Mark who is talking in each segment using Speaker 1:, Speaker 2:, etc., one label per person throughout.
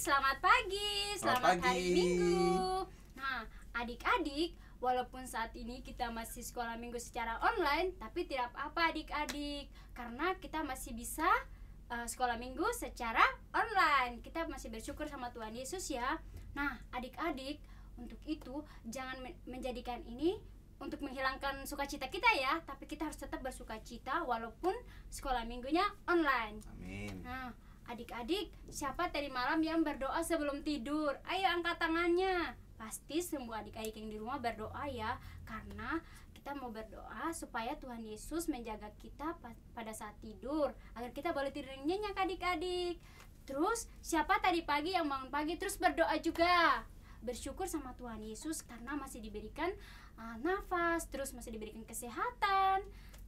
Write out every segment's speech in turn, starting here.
Speaker 1: selamat pagi, selamat hari Minggu. Nah, adik-adik, walaupun saat ini kita masih sekolah minggu secara online, tapi tidak apa-apa adik-adik, karena kita masih bisa sekolah minggu secara online. Kita masih bersyukur sama Tuhan Yesus ya. Nah, adik-adik, untuk itu jangan menjadikan ini untuk menghilangkan sukacita kita ya, tapi kita harus tetap bersukacita walaupun sekolah minggunya online.
Speaker 2: Amin.
Speaker 1: Nah, adik-adik, siapa tadi malam yang berdoa sebelum tidur? Ayo angkat tangannya. Pasti semua adik-adik yang di rumah berdoa ya, karena kita mau berdoa supaya Tuhan Yesus menjaga kita pada saat tidur, agar kita boleh tidur yang nyenyak adik-adik. Terus siapa tadi pagi yang bangun pagi terus berdoa juga? Bersyukur sama Tuhan Yesus karena masih diberikan nafas, terus masih diberikan kesehatan.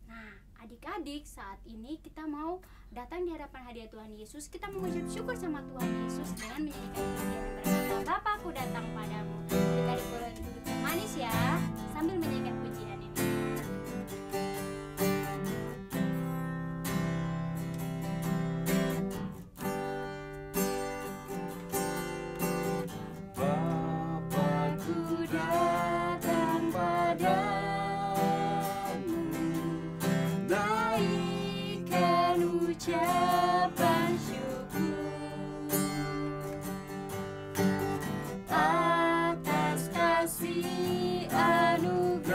Speaker 1: Nah, adik-adik, saat ini kita mau datang di hadapan hadirat Tuhan Yesus. Kita mengucap syukur sama Tuhan Yesus dengan menyanyikan pujian yang berkata, Bapakku datang padamu. Adik-adik boleh duduk yang manis ya, sambil menyanyikan pujian ini.
Speaker 2: Bapakku datang padamu, naikkan ucapan syukur atas kasih anugerah-Mu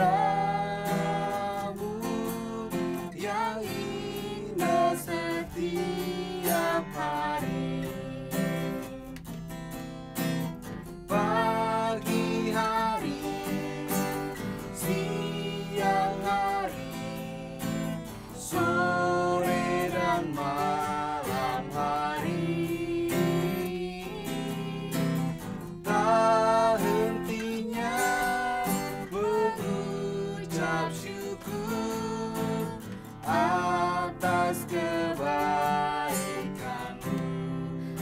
Speaker 2: yang indah setiap hari. Pagi hari, siang hari, sore dan malam hari, tak hentinya mengucap syukur atas kebaikan-Mu.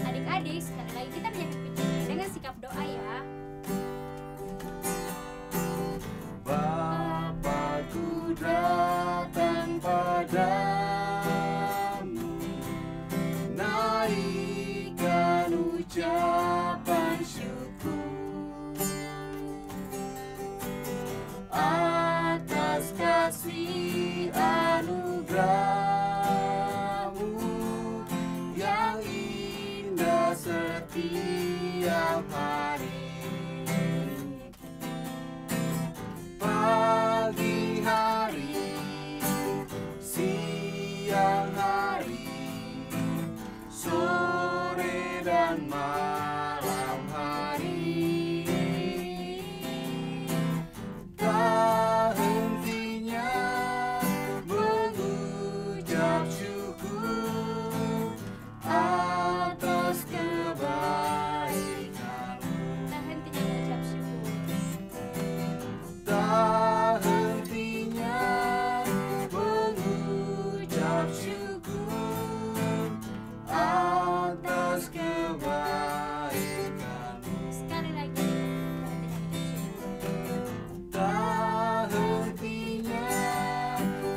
Speaker 1: Adik-adik, sekali lagi kita menyanyikan pujian dengan sikap doa ya.
Speaker 2: Bapakku datang padamu, naikkan ucapan syukur atas kasih anugerah-Mu yang indah setiap hari. Pagi hari, siang hari, sore dan malam hari, tak hentinya mengucap syukur atas kebaikan-Mu.
Speaker 1: Tak hentinya mengucap syukur.
Speaker 2: Tak hentinya mengucap syukur atas kebaikan-Mu.
Speaker 1: Sekali lagi,
Speaker 2: Tak hentinya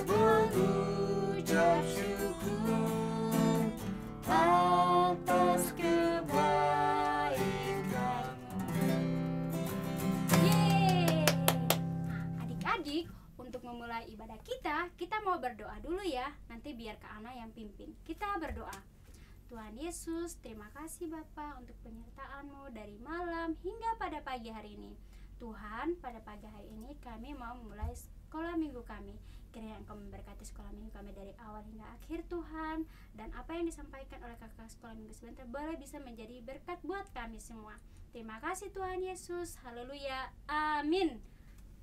Speaker 2: mengucap syukur atas kebaikan-Mu.
Speaker 1: yeay. Nah, adik-adik, untuk memulai ibadah kita mau berdoa dulu ya. Nanti biar Kak Ana yang pimpin. Kita berdoa. Tuhan Yesus, terima kasih Bapa untuk penyertaan-Mu dari malam hingga pada pagi hari ini. Tuhan, pada pagi hari ini kami mau memulai sekolah minggu kami. Kiranya Engkau memberkati sekolah minggu kami dari awal hingga akhir Tuhan. Dan apa yang disampaikan oleh kakak sekolah minggu sebentar boleh bisa menjadi berkat buat kami semua. Terima kasih Tuhan Yesus. Haleluya. Amin.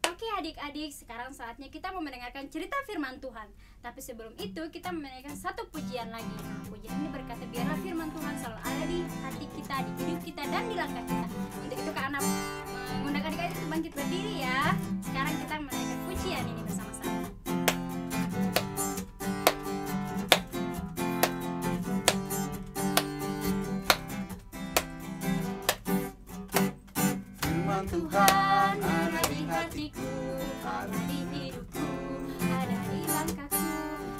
Speaker 1: Oke adik-adik, sekarang saatnya kita mau mendengarkan cerita firman Tuhan. Tapi sebelum itu kita mendengarkan satu pujian lagi. Nah, pujian ini berkata, biarlah firman Tuhan selalu ada di hati kita, di hidup kita, dan di langkah kita. Untuk itu Kak Ana mengundang adik-adik untuk bangkit berdiri ya. Sekarang kita mendengarkan pujian ini bersama-sama.
Speaker 2: Firman Tuhan
Speaker 1: Ada di hatiku, ada di hidupku, ada di langkahku.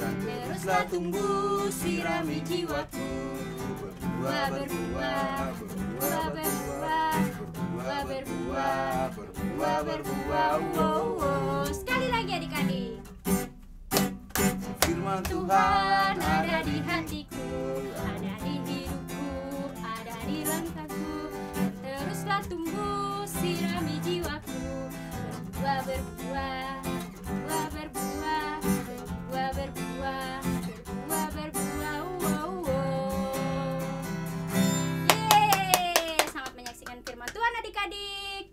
Speaker 2: dan teruslah tumbuh sirami jiwaku,
Speaker 1: berbuah, berbuah, berbuah, berbuah, berbuah, berbuah, berbuah, berbuah. Wow, wow. Sekali lagi adik-adik.
Speaker 2: Firman
Speaker 1: Tuhan ada di hatiku, ada di hidupku, ada di langkahku. Teruslah tumbuh, sirami jiwaku. Berbuah, berbuah, berbuah, berbuah, berbuah, berbuah, berbuah, berbuah. Wow, wow. Yeay, selamat menyaksikan firman Tuhan adik-adik.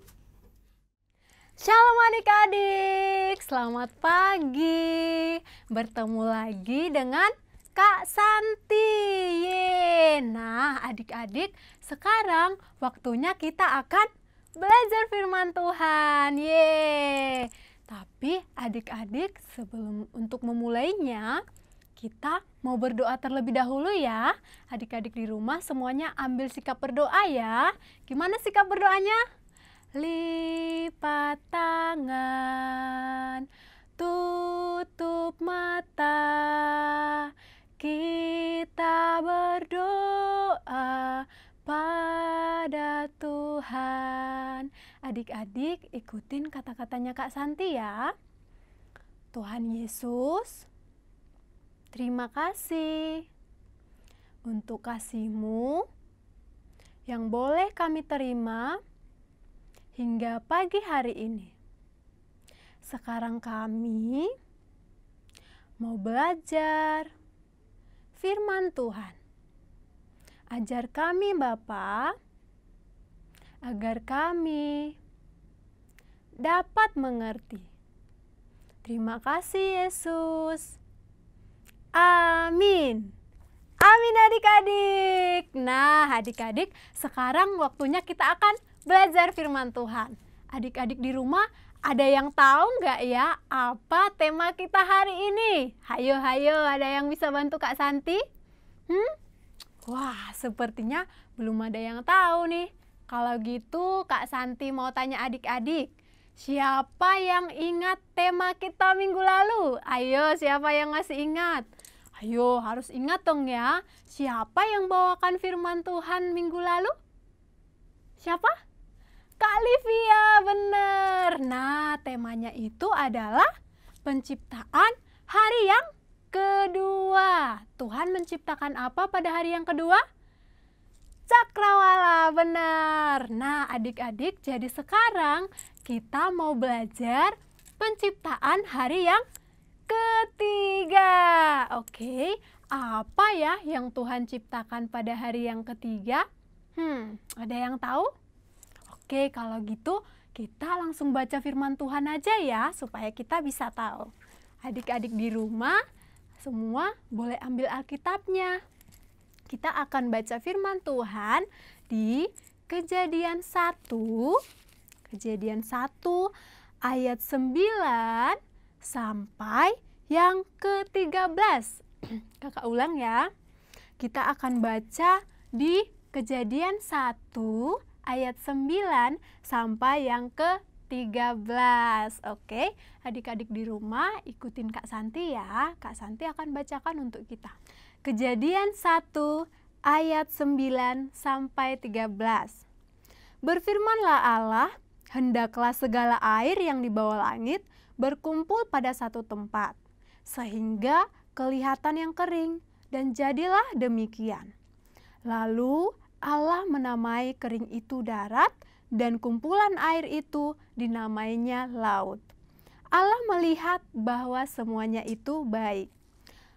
Speaker 3: Shalom adik-adik, selamat pagi. Bertemu lagi dengan Kak Santi. Yeay. Nah adik-adik, sekarang waktunya kita akan belajar firman Tuhan. Yeay. Tapi adik-adik, sebelum untuk memulainya, kita mau berdoa terlebih dahulu ya. Adik-adik di rumah semuanya ambil sikap berdoa ya. Gimana sikap berdoanya? Lipat tangan, tutup mata, kita berdoa pada Tuhan. Adik-adik ikutin kata-katanya Kak Santi ya. Tuhan Yesus, terima kasih untuk kasih-Mu yang boleh kami terima hingga pagi hari ini. Sekarang kami mau belajar firman Tuhan. Ajar kami Bapa, agar kami dapat mengerti. Terima kasih Yesus. Amin. Amin adik-adik. Nah adik-adik, sekarang waktunya kita akan belajar firman Tuhan. Adik-adik di rumah ada yang tahu nggak ya apa tema kita hari ini? Hayo, ada yang bisa bantu Kak Santi? Wah, sepertinya belum ada yang tahu nih. Kalau gitu Kak Santi mau tanya adik-adik, siapa yang ingat tema kita minggu lalu? Ayo, siapa yang masih ingat? Ayo, harus ingat dong ya. Siapa yang bawakan firman Tuhan minggu lalu? Siapa? Kak Livia, bener. Nah, temanya itu adalah penciptaan hari yang kedua. Tuhan menciptakan apa pada hari yang kedua? Cakrawala, benar. Nah, adik-adik, jadi sekarang kita mau belajar penciptaan hari yang ketiga. Oke, apa ya yang Tuhan ciptakan pada hari yang ketiga? Ada yang tahu? Oke, kalau gitu kita langsung baca firman Tuhan aja ya, supaya kita bisa tahu. Adik-adik di rumah, semua boleh ambil Alkitabnya. Kita akan baca firman Tuhan di Kejadian 1 ayat 9 sampai yang ke-13. Kakak ulang ya. Kita akan baca di Kejadian 1 ayat 9 sampai yang ke-13. Oke, adik-adik di rumah ikutin Kak Santi ya. Kak Santi akan bacakan untuk kita. Kejadian 1 ayat 9 sampai 13. Berfirmanlah Allah, hendaklah segala air yang di bawah langit berkumpul pada satu tempat, sehingga kelihatan yang kering, dan jadilah demikian. Lalu Allah menamai kering itu darat, dan kumpulan air itu dinamainya laut. Allah melihat bahwa semuanya itu baik.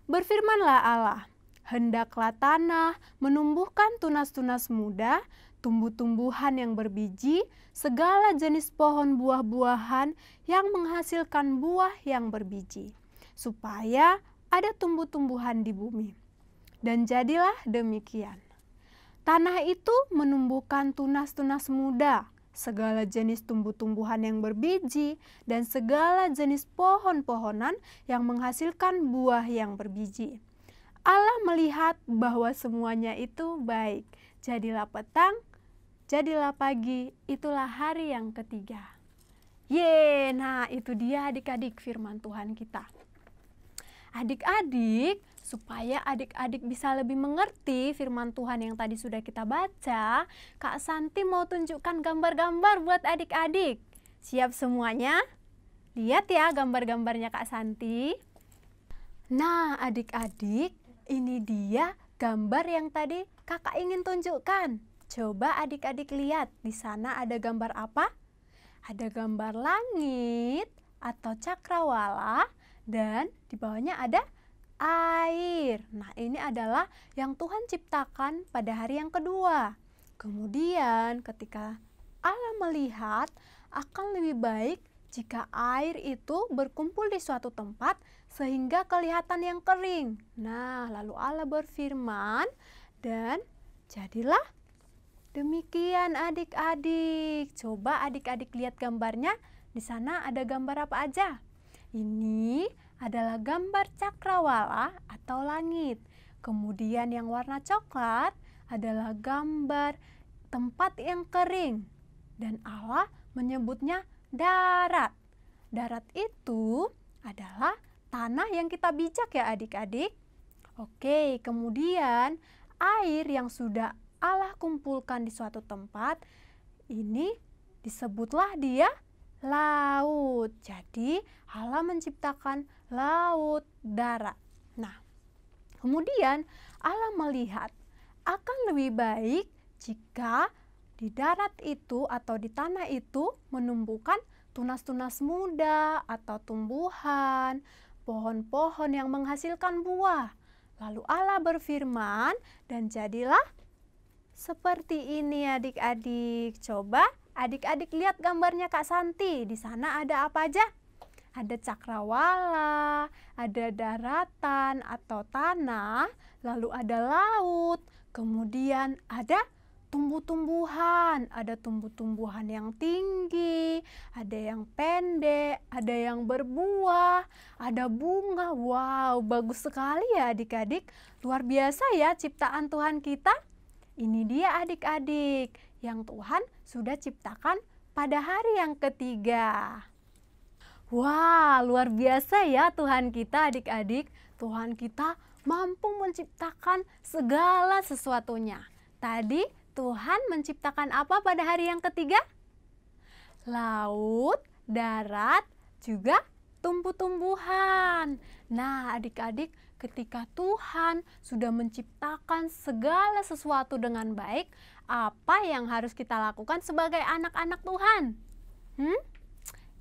Speaker 3: Berfirmanlah Allah, hendaklah tanah menumbuhkan tunas-tunas muda, tumbuh-tumbuhan yang berbiji, segala jenis pohon buah-buahan yang menghasilkan buah yang berbiji, supaya ada tumbuh-tumbuhan di bumi. Dan jadilah demikian. Tanah itu menumbuhkan tunas-tunas muda, segala jenis tumbuh-tumbuhan yang berbiji, dan segala jenis pohon-pohonan yang menghasilkan buah yang berbiji. Allah melihat bahwa semuanya itu baik. Jadilah petang, jadilah pagi, itulah hari yang ketiga. Nah itu dia adik-adik firman Tuhan kita. Adik-adik, Supaya adik-adik bisa lebih mengerti firman Tuhan yang tadi sudah kita baca, Kak Santi mau tunjukkan gambar-gambar buat adik-adik. Siap semuanya? Lihat ya gambar-gambarnya Kak Santi. Nah, adik-adik, ini dia gambar yang tadi Kakak ingin tunjukkan. Coba adik-adik lihat, di sana ada gambar apa? Ada gambar langit atau cakrawala dan di bawahnya ada air. Nah, ini adalah yang Tuhan ciptakan pada hari yang kedua. Kemudian ketika Allah melihat akan lebih baik jika air itu berkumpul di suatu tempat sehingga kelihatan yang kering. Nah, lalu Allah berfirman dan jadilah demikian adik-adik. Coba adik-adik lihat gambarnya. Di sana ada gambar apa aja? Ini adalah gambar cakrawala atau langit. Kemudian yang warna coklat adalah gambar tempat yang kering. Dan Allah menyebutnya darat. Darat itu adalah tanah yang kita bijak ya adik-adik. Oke, kemudian air yang sudah Allah kumpulkan di suatu tempat, ini disebutlah dia laut. Jadi Allah menciptakan laut, darat. Nah, kemudian Allah melihat akan lebih baik jika di darat itu atau di tanah itu menumbuhkan tunas-tunas muda atau tumbuhan, pohon-pohon yang menghasilkan buah. Lalu Allah berfirman dan jadilah seperti ini adik-adik. Coba adik-adik lihat gambarnya Kak Santi. Di sana ada apa aja? Ada cakrawala, ada daratan atau tanah, lalu ada laut, kemudian ada tumbuh-tumbuhan, ada tumbuh-tumbuhan yang tinggi, ada yang pendek, ada yang berbuah, ada bunga. Wow, bagus sekali ya adik-adik. Luar biasa ya ciptaan Tuhan kita. Ini dia adik-adik yang Tuhan sudah ciptakan pada hari yang ketiga. Wah, luar biasa ya Tuhan kita adik-adik. Tuhan kita mampu menciptakan segala sesuatunya. Tadi Tuhan menciptakan apa pada hari yang ketiga? Laut, darat, juga tumbuh-tumbuhan. Nah, adik-adik, ketika Tuhan sudah menciptakan segala sesuatu dengan baik, apa yang harus kita lakukan sebagai anak-anak Tuhan?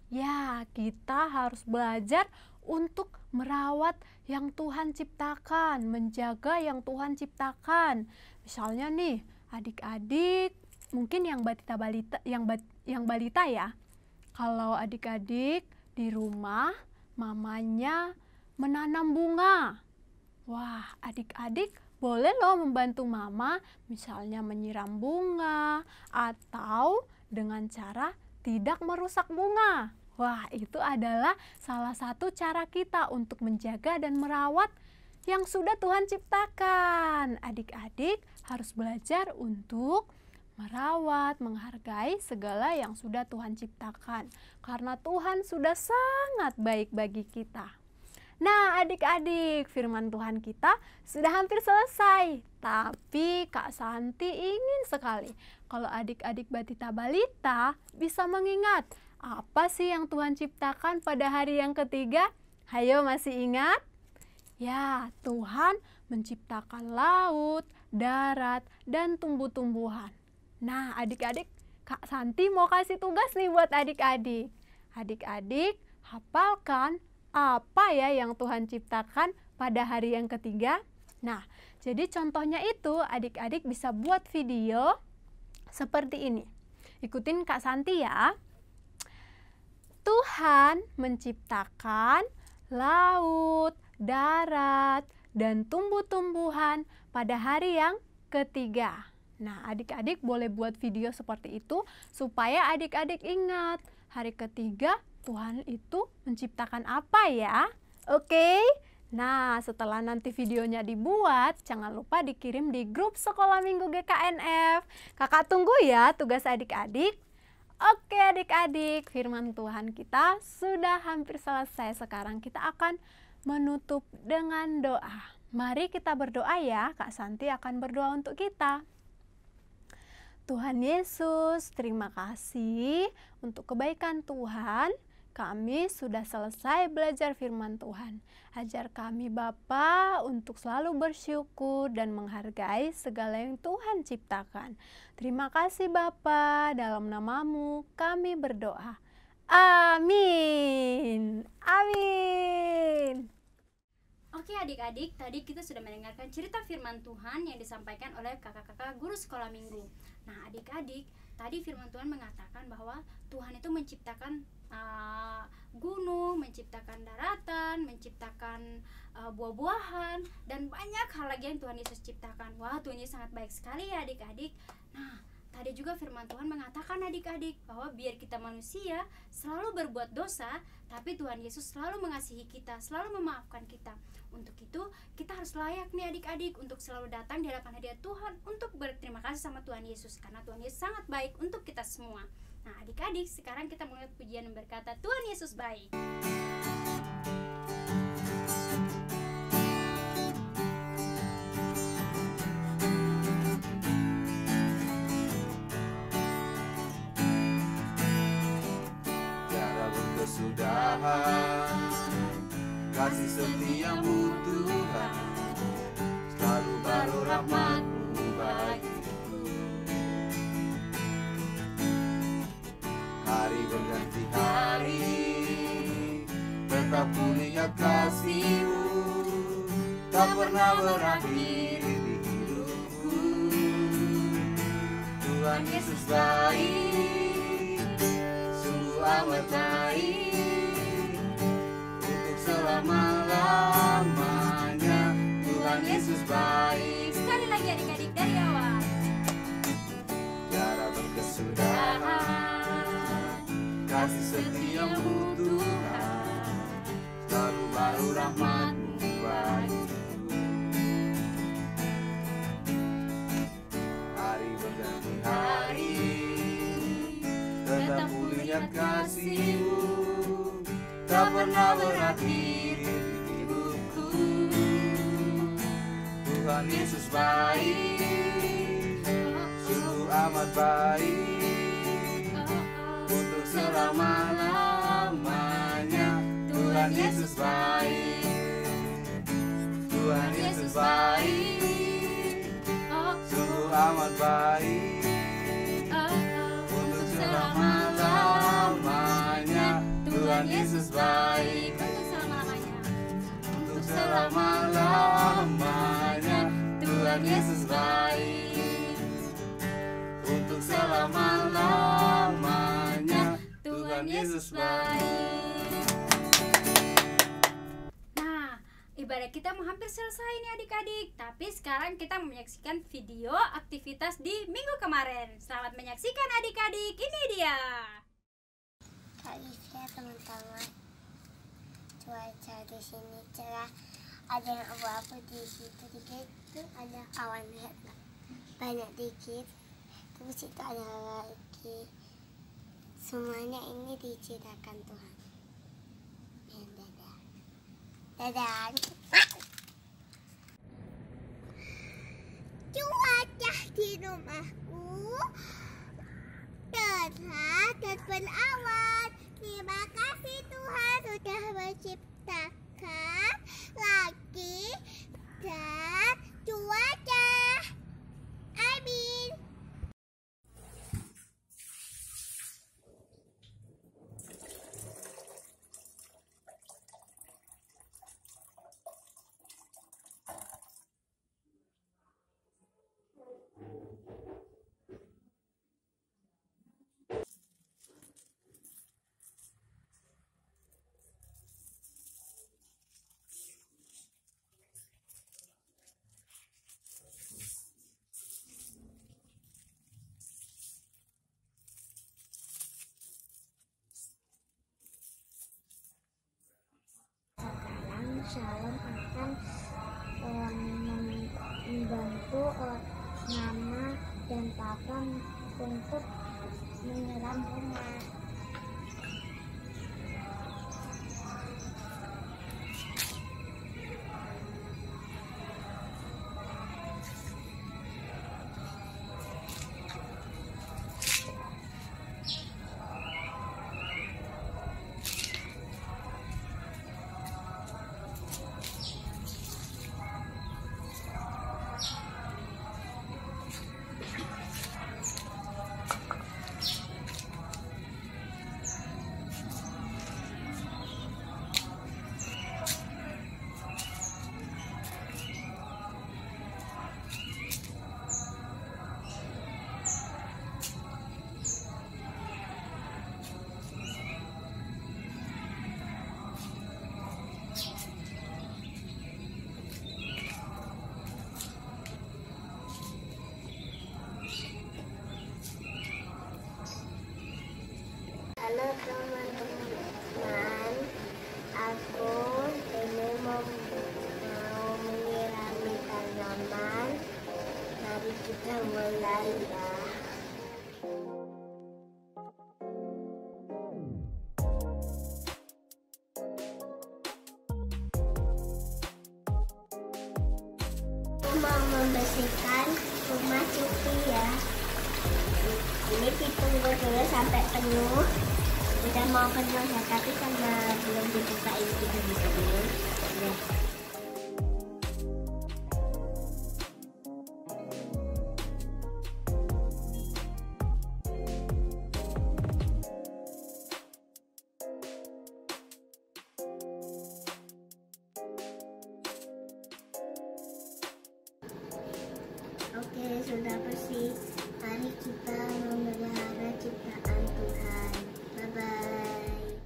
Speaker 3: Ya, kita harus belajar untuk merawat yang Tuhan ciptakan, menjaga yang Tuhan ciptakan. Misalnya nih, adik-adik, mungkin yang balita ya. Kalau adik-adik di rumah, mamanya menanam bunga. Wah, adik-adik boleh loh membantu mama, misalnya menyiram bunga atau dengan cara tidak merusak bunga. Wah, itu adalah salah satu cara kita untuk menjaga dan merawat yang sudah Tuhan ciptakan. Adik-adik harus belajar untuk merawat, menghargai segala yang sudah Tuhan ciptakan. Karena Tuhan sudah sangat baik bagi kita. Nah, adik-adik, firman Tuhan kita sudah hampir selesai. Tapi Kak Santi ingin sekali kalau adik-adik Batita Balita bisa mengingat apa sih yang Tuhan ciptakan pada hari yang ketiga? Hayo, masih ingat? Ya, Tuhan menciptakan laut, darat, dan tumbuh-tumbuhan. Nah, adik-adik, Kak Santi mau kasih tugas nih buat adik-adik. Adik-adik, hafalkan apa ya yang Tuhan ciptakan pada hari yang ketiga. Nah, jadi contohnya itu adik-adik bisa buat video seperti ini. Ikutin Kak Santi ya. Tuhan menciptakan laut, darat, dan tumbuh-tumbuhan pada hari yang ketiga. Nah, adik-adik boleh buat video seperti itu supaya adik-adik ingat hari ketiga Tuhan itu menciptakan apa ya? Oke? Nah, setelah nanti videonya dibuat, jangan lupa dikirim di grup Sekolah Minggu GKNF. Kakak tunggu ya tugas adik-adik. Oke adik-adik, firman Tuhan kita sudah hampir selesai. Sekarang kita akan menutup dengan doa. Mari kita berdoa ya, Kak Santi akan berdoa untuk kita. Tuhan Yesus, terima kasih untuk kebaikan Tuhan. Kami sudah selesai belajar firman Tuhan. Ajar kami Bapa untuk selalu bersyukur dan menghargai segala yang Tuhan ciptakan. Terima kasih Bapa, dalam namamu kami berdoa. Amin. Amin.
Speaker 1: Oke adik-adik, tadi kita sudah mendengarkan cerita firman Tuhan yang disampaikan oleh kakak-kakak guru sekolah minggu. Nah adik-adik, tadi firman Tuhan mengatakan bahwa Tuhan itu menciptakan gunung, menciptakan daratan, menciptakan buah-buahan, dan banyak hal lagi yang Tuhan Yesus ciptakan. Wah, Tuhan Yesus sangat baik sekali ya adik-adik. Nah, tadi juga firman Tuhan mengatakan adik-adik bahwa biar kita manusia selalu berbuat dosa, tapi Tuhan Yesus selalu mengasihi kita, selalu memaafkan kita. Untuk itu, kita harus layak nih adik-adik untuk selalu datang di hadapan hadirat Tuhan untuk berterima kasih sama Tuhan Yesus, karena Tuhan Yesus sangat baik untuk kita semua. Nah adik-adik, sekarang kita melihat pujian yang berkata Tuhan Yesus baik.
Speaker 2: Tiada berkesudahan kasih setiamu Tuhan, selalu baru rahmat-Mu bagiku. Hari berganti hari, tetap ku lihat kasih-Mu, tak pernah berakhir di hidupku. Tuhan Yesus baik, sungguh amat baik, untuk selama-lamanya. Tuhan Yesus baik.
Speaker 1: Sekali lagi adik-adik dari awal.
Speaker 2: Tiada berkesudahan kasih setiamu Tuhan, selalu baru rahmat-Mu bagiku. Hari berganti hari, tetap ku lihat kasih-Mu, tak pernah berakhir di hidupku. Tuhan Yesus baik, sungguh amat baik, untuk selama-lamanya. Tuhan Yesus baik, Tuhan Yesus baik, sungguh amat baik, untuk selama-lamanya. Tuhan Yesus baik,
Speaker 1: Untuk selama-lamanya.
Speaker 2: untuk selama-lamanya. Tuhan Yesus baik, untuk selama-lamanya. Tuhan Yesus baik.
Speaker 1: Nah, ibadah kita mau hampir selesai nih adik-adik. Tapi sekarang kita menyaksikan video aktivitas di minggu kemarin. Selamat menyaksikan adik-adik. Ini dia.
Speaker 4: Kali saya teman-teman, cuaca di sini cerah, ada yang abu-abu di situ dikit, tuh ada awan lihat nggak? Banyak dikit, terus itu ada lagi. Semuanya ini diciptakan Tuhan. Ya, dadah, dadah. Cuaca di rumahku cerah dan berawan. Terima kasih Tuhan sudah menciptakan langit dan cuaca. Amin. Sekarang Shalom akan membantu Mama dan Papa untuk menyiram rumah. Kita mulai ya. Mau membersihkan rumah Cupi ya. Ini ditunggu dulu sampai penuh. Udah mau penuh ya, tapi karena belum dibuka ini kita buka dulu. Ya. Oke, sudah bersih. Mari kita memelihara ciptaan Tuhan. Bye-bye.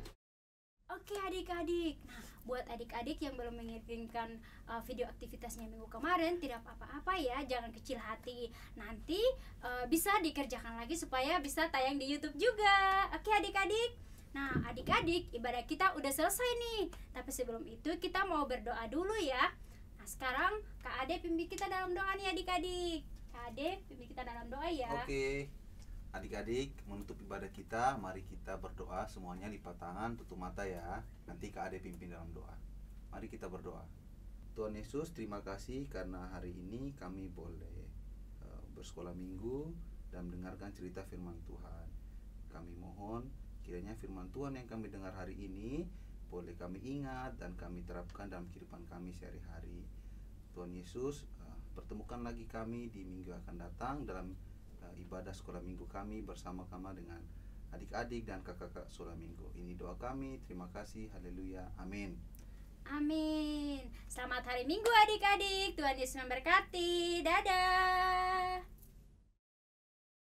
Speaker 1: Oke adik-adik, nah buat adik-adik yang belum mengirimkan video aktivitasnya minggu kemarin, tidak apa-apa ya, jangan kecil hati. Nanti bisa dikerjakan lagi supaya bisa tayang di YouTube juga. Oke adik-adik. Nah adik-adik, ibadah kita udah selesai nih. Tapi sebelum itu kita mau berdoa dulu ya. Nah sekarang Kak Ade pimpin kita dalam doa nih adik-adik. Kak Ade pimpin kita dalam doa ya.
Speaker 2: Oke. Adik-adik, menutup ibadah kita, mari kita berdoa semuanya, lipat tangan, tutup mata ya. Nanti Kak Ade pimpin dalam doa. Mari kita berdoa. Tuhan Yesus, terima kasih karena hari ini kami boleh bersekolah minggu dan mendengarkan cerita firman Tuhan. Kami mohon kiranya firman Tuhan yang kami dengar hari ini boleh kami ingat dan kami terapkan dalam kehidupan kami sehari-hari. Tuhan Yesus, pertemukan lagi kami di minggu yang akan datang dalam ibadah sekolah minggu kami bersama-sama dengan adik-adik dan kakak-kakak sekolah minggu. Ini doa kami, terima kasih, haleluya, amin.
Speaker 1: Amin. Selamat hari Minggu adik-adik. Tuhan Yesus memberkati. Dadah.